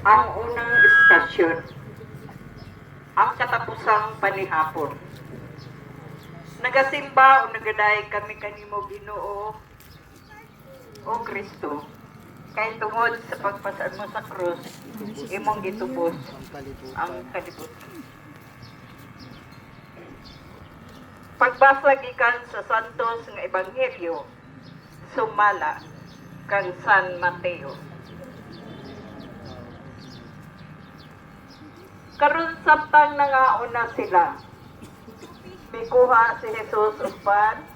Ang unang istasyon, ang katapusang panihapon. Nagasimba o nagaday kami kanimo Ginoo o Kristo, kay tungod sa pagpasad mo sa krus, imong gitubos ang kalibutan. Pagbasa gikan sa Santos nga Ebanghelyo, sumala kang San Mateo. Karon samtang nangauna sila, mikuha si Jesus upan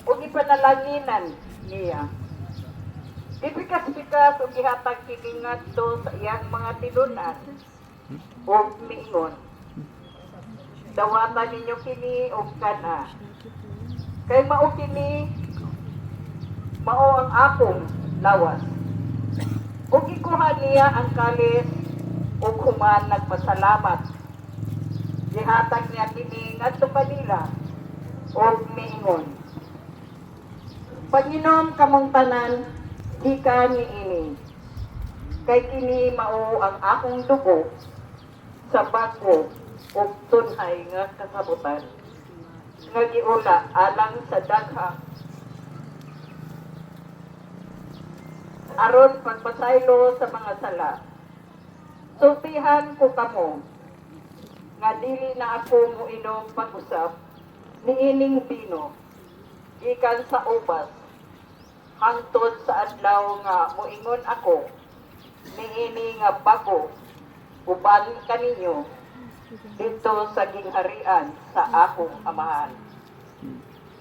ug ipanalanginan niya. Ipikas-pikas ug gihatag kini ngadto sa iyang mga tilunan ug miingon, dawatan ninyo kini og kana. Kay mao kini mao ang akong lawas. Ug ikuha niya ang kalis ug human nagpasalamat. Gihatag niya kini ngadto kanila ug miingon, Pag-inom kamong tanan, gikan niini. Kay kini mao ang akong dugo sa bago ug tunhay nga kasabutan nga giula alang sa daghang aron pagpasaylo sa mga sala. Sultihan ko kamo nga dili na ako moinom pag-usap niining bino gikan sa ubas hangtod sa adlaw nga moingon ako niini nga bago uban kaninyo dito sa gingharian sa akong amahan.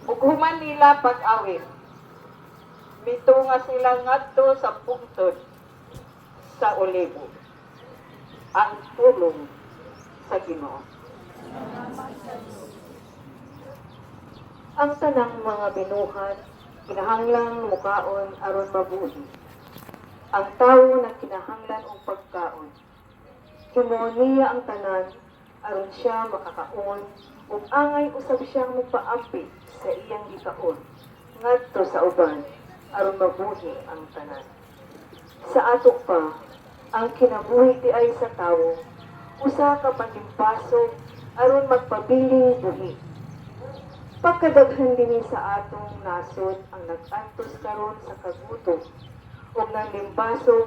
Ug human nila pag-awit, mitunga sila ngadto sa pungtod sa Olibo, ang pulong sa Ginoo. Ang tanang mga binuhat, kinahanglang mukaon aron mabuhi. Ang tawo na kinahanglan og pagkaon. Himuon niya ang tanan aron siya makakaon ug angay usab siyang magpaampi sa iyang gikaon ngadto sa uban aron mabuhi ang tanan. Sa ato pa, ang kinabuhi ti ay sa tawo usa ka panlimpasok aron magpabiling buhi. Pagkadaghan dinhi sa atong nasod ang nag-antos karon sa kagutom ug nang limbasok